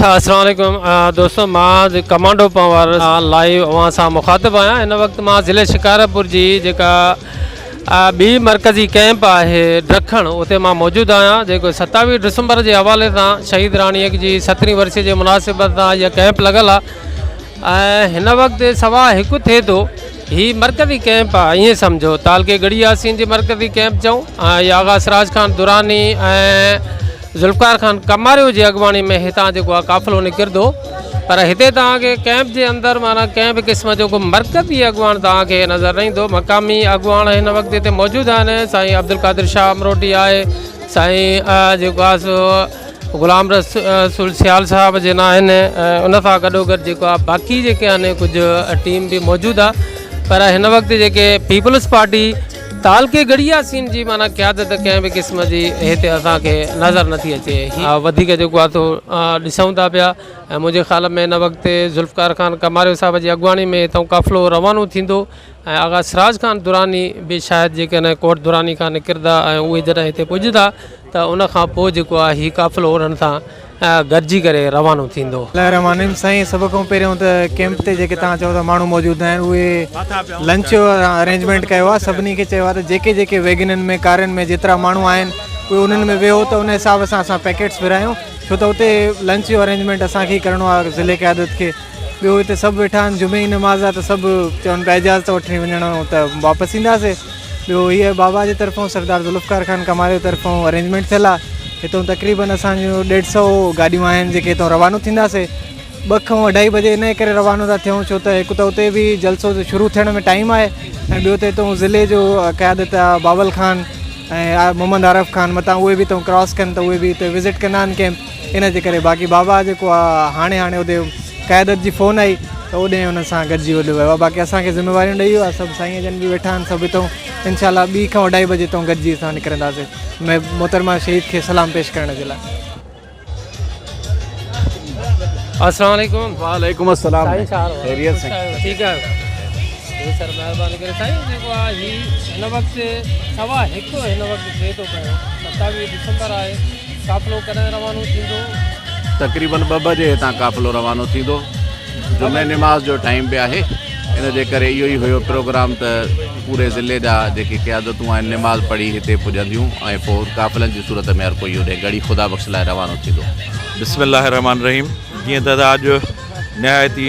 अस्सलाम वालेकुम दोस्तों, मां कमांडो पावर लाइव अवां सां मुखातिब आहियां। हिन वक़्तु मां ज़िले शिकारपुर जी जेका ॿी मरकज़ी कैंप आहे ड्रखण, उते मां मौजूदु आहियां। जेको 27 दिसंबर जे हवाले सां शहीद राणीअ जी 17वीं वर्सी जे मुनासिबत सां इहा कैंप लॻल आहे ऐं हिन वक़्तु सवा हिकु थिए थो। ही मरकज़ी कैंप आहे, ईअं सम्झो तालके गढ़ी यासीन जी मरकज़ी कैंप चऊं। ऐं आगा सिराज खान दुरानी ऐं ज़ुल्फ़कार खान कमारियो जी अॻवानी में हितां जेको आहे काफ़िलो निकिरंदो। पर हिते तव्हांखे कैंप जे अंदरि माना कंहिं बि क़िस्म जो को मरकज़ी अॻवान तव्हांखे नज़र न ईंदो। मक़ामी अॻवान हिन वक़्तु हिते मौजूदु आहिनि। साईं अब्दुल कादिर शाह अमरोटी आहे, साईं जेको आहे सो ग़ुलाम रसूल सियाल साहब जिन आहिनि, उन सां गॾोगॾु जेको आहे बाक़ी जेके आहिनि कुझु टीम बि मौजूदु आहे। पर हिन वक़्तु जेके पीपल्स पार्टी तालके गढ़ी यासीन जी माना क़यादत कंहिं बि क़िस्म जी हिते असांखे नज़र नथी अचे। वधीक जेको आहे तो ॾिसूं था पिया। ऐं मुंहिंजे ख़्याल में हिन वक़्तु ज़ुल्फ़कार खान कमारियो साहब जी अॻवानी में हितां काफ़िलो रवानो थींदो ऐं आगा सिराज खान दुरानी बि शायदि जेकॾहिं कोट दुरानी खां निकिरंदा ऐं उहे जॾहिं हिते पुॼंदा त उन खां पोइ जेको आहे हीउ काफ़िलो उन्हनि सां गॾिजी करे रवानो थींदो। रहमान साईं, सभ खां पहिरियों त कैंप ते जेके तव्हां चओ था माण्हू मौजूदु आहिनि, उहे लंच जो अरेंजमेंट कयो आहे। सभिनी खे चयो आहे त जेके जेके वैगननि में कारियुनि में जेतिरा माण्हू आहिनि उहे उन्हनि में वेहो त उन हिसाब सां असां पैकेट्स विरायूं, छो त उते लंच जो अरेंजमेंट असांखे ई करिणो आहे ज़िले क़यादत खे। ॿियो हिते सभु वेठा आहिनि, जुमे जी नमाज़ आहे त सभु चवनि पिया इजाज़त वठी वञणो त वापसि ईंदासीं। ॿियो हीअ बाबा जे तरफ़ां सरदार ज़ुल्फ़कार खान कमारियो तरफ़ां अरेंजमेंट थियल आहे। हितां तक़रीबन असांजो 150 गाॾियूं आहिनि जेके हितां रवानो थींदासीं। 2 खां 2:30 बजे इन करे रवानो था थियूं, छो त हिकु त उते बि जलसो शुरू थियण में टाइम आहे ऐं ॿियो त हितां ज़िले जो क़यादत आहे बाबल खान ऐं मोहम्मद आरफ़ खान मतां, उहे बि हितां क्रॉस कनि त उहे बि हिते विज़िट कंदा आहिनि कैंप। इन जे करे बाक़ी बाबा जेको आहे हाणे होॾे क़यादत जी फ़ोन आई त ओॾे हुन सां गॾिजी वॾो वियो आहे। बाक़ी असांखे ज़िम्मेवारियूं ॾेई वियो आहे, सभु साईं जन बि वेठा आहिनि। सभु हितां इंशाल्लाह 2 खां 2:30 बजे हितां गॾिजी असां निकिरंदासीं मोहतरमा शहीद खे सलाम पेश करण जे लाइ। अस्सलाम वालेकुम। वालेकुम अस्सलाम। खैरियत से ठीक है सर, महिरबानी करे साईं। जेको आहे ही हिन वक़्तु सवा हिकु हिन वक़्तु थिए थो पियो। 27 दिसंबर आहे। काफ़िलो कॾहिं रवानो थींदो? तक़रीबन 2 बजे हितां काफ़िलो रवानो थींदो। जुमे नमाज़ जो टाइम बि आहे, इन जे करे इहो ई हुयो प्रोग्राम त पूरे ज़िले जा जेके क़यादतूं आहिनि नमाज़ पढ़ी हिते पुॼंदियूं ऐं पोइ काफ़िलनि जी सूरत में हर कोई होॾे गढ़ी ख़ुदा बख़्श लाइ रवानो थींदो। बिस्मिल्लाह रहमान रहीम। जीअं त अॼु निहायती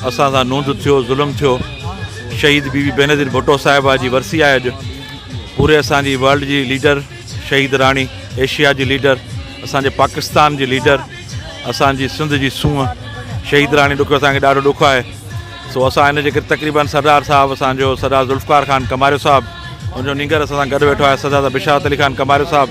असां सां नूंद थियो, ज़ुल्म थियो। शहीद बीबी बेनज़ीर भुट्टो साहिबा जी वरसी आहे अॼु। पूरे असांजी वर्ल्ड जी लीडर शहीद राणी, एशिया जी लीडर, असांजे पाकिस्तान जी लीडर, असांजी सिंध जी सूंहं शहीद राणी ॾुखु असांखे ॾाढो ॾुखु आहे। सो असां हिन जे करे तक़रीबन सरदार साहब, असांजो सरदार ज़ुल्फ़कार खान कमारियो साहब, उनजो नींगर असां सां गॾु वेठो आहे। सरदार बिशारत अली खान कमारियो साहब,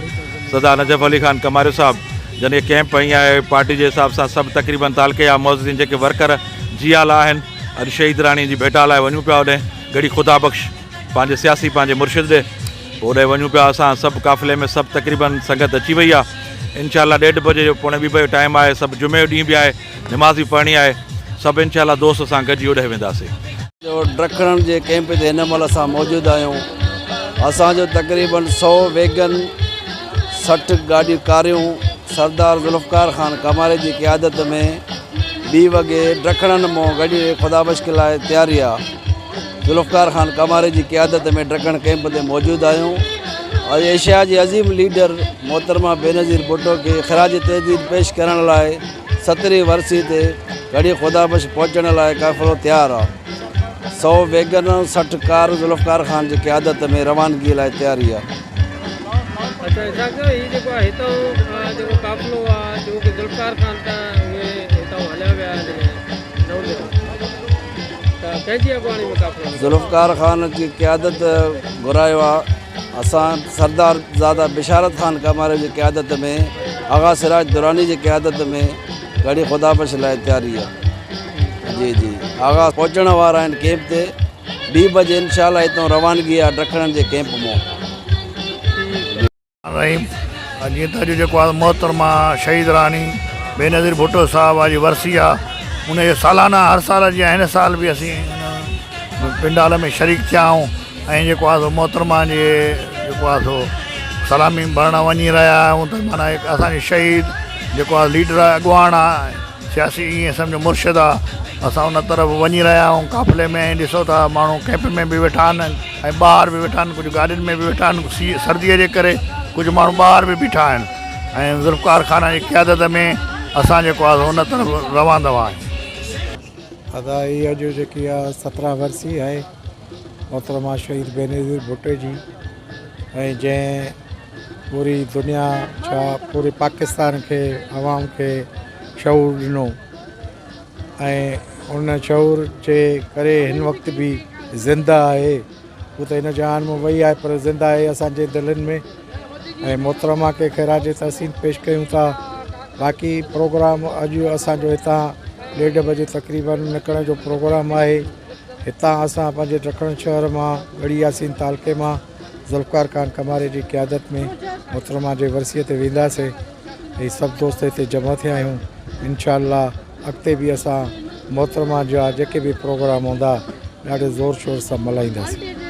सरदार नजफ़ अली खान कमारियो साहब, जॾहिं कैंप आई आहे पार्टी जे हिसाब सां सभु तक़रीबन तालके या मौज़ूदीन जेके वर्कर जियाल आहिनि, अॼु शहीद राणी जी भेटा लाइ वञूं पिया होॾे गढ़ी ख़ुदा बख़्श पंहिंजे सियासी पंहिंजे मुर्शिद ॾे होॾे वञूं पिया। असां सभु काफ़िले में सभु तक़रीबन संगत अची वई आहे। इंशाल्लाह 1:30 बजे जो 1:45 बजे टाइम आहे। सभु जुमे जो ॾींहुं बि आहे, नमाज़ बि पढ़णी आहे। सभु इंशाल्लाह दोस्त सां गॾिजी होॾे वेंदासीं। जो ड्रखण जे कैंप ते हिन महिल असां मौजूदु आहियूं। असांजो तक़रीबन 100 वैगन, 60 गाॾियूं कारियूं सरदार ज़ुल्फ़कार खान कमारे जी क़यादत में 2 वॻे ड्रखणनि मां गॾी ख़ुदा बख़्श लाइ तयारी आहे। ज़ुल्फ़कार खान कमारे जी क़यादत में ड्रखण कैंप ते मौजूदु आहियूं। और एशिया जी अज़ीम लीडर मोहतरमा बेनज़ीर भुट्टो खे ख़राज तहदीद पेश करण लाइ 17वीं वर्सी ते गढ़ी ख़ुदा बख़्श पहुचण लाइ काफ़िलो तयारु आहे। 100 वैगन, 60 कार ज़ुल्फ़कार खान जी क़यादत में रवानगी लाइ तयारी आहे। अच्छा, हीउ जेको आहे हितां जेको काफ़िलो आहे जो की ज़ुल्फ़कार खान त उहे हितां हलिया विया आहिनि त कंहिंजी अॻवानी में काफ़िलो? ज़ुल्फ़कार खान जी क़यादत घुरायो आहे। असां सरदार ज़ादा बिशारत खान कमारे जी क़यादत में, आगा सिराज दुरानी जी क़यादत में गढ़ी ख़ुदा बख़्श लाइ तयारी आहे। जी जी, आगा पहुचण वारा आहिनि कैंप ते। 2 बजे इंशाल्लाह हितां रवानगी आहे ड्रखणनि जे कैंप मां। रहीम। जीअं त अॼु जेको आहे मोहतरमा शहीद राणी बेनज़ीर भुट्टो साहब जी वरसी आहे, उन जे सालाना हर साल जी हिन साल बि असीं पिंडाल में शरीक थिया आहियूं ऐं जेको आहे सो मोहतरमा जे जेको आहे सो सलामी भरण वञी रहिया आहियूं। त माना असांजी शहीद जेको आहे लीडर अॻुवान आहे सियासी ईअं सम्झो मुर्शिद आहे असां उन तरफ़ वञी रहिया आहियूं काफ़िले में ॾिसो था माण्हू कैंप में बि वेठा आहिनि ऐं ॿाहिरि बि वेठा आहिनि कुझु गाॾियुनि में बि वेठा आहिनि सर्दीअ जे करे कुझु माण्हू ॿाहिरि बि बीठा आहिनि ऐं ज़ुल्फ़कार खान जी क़यादत में असां जेको आहे हुन तरफ़ रवां दवा आहे। दादा इहा जो जेकी आहे 17 वर्सी आहे मोहतरमा शहीद बेनज़ीर भुट्टो जी ऐं जंहिं पूरी दुनिया छा पूरे पाकिस्तान खे आवाम खे शऊर ॾिनो ऐं उन शऊर जे करे हिन वक़्तु बि ज़िंदा आहे। हू त हिन जहान में वई आहे पर ज़िंदा आहे असांजे दिलनि में ऐं मोहतरमा खे ख़ैराज तहसीन पेश कयूं था। बाक़ी प्रोग्राम अॼु असांजो हितां 1:30 बजे तक़रीबन निकिरण जो प्रोग्राम आहे। हितां असां पंहिंजे ॾखण शहर मां गढ़ी यासीन तालके मां ज़ुल्फ़कार खान कमारे जी क़यादत में मोहतरमा जे वर्सीअ ते वेंदासीं। ऐं सभु दोस्त हिते जमा थिया आहियूं। इंशाअल्लाह अॻिते बि असां मोहतरमा जा जेके बि प्रोग्राम हूंदा ॾाढे ज़ोर शोर सां मल्हाईंदासीं।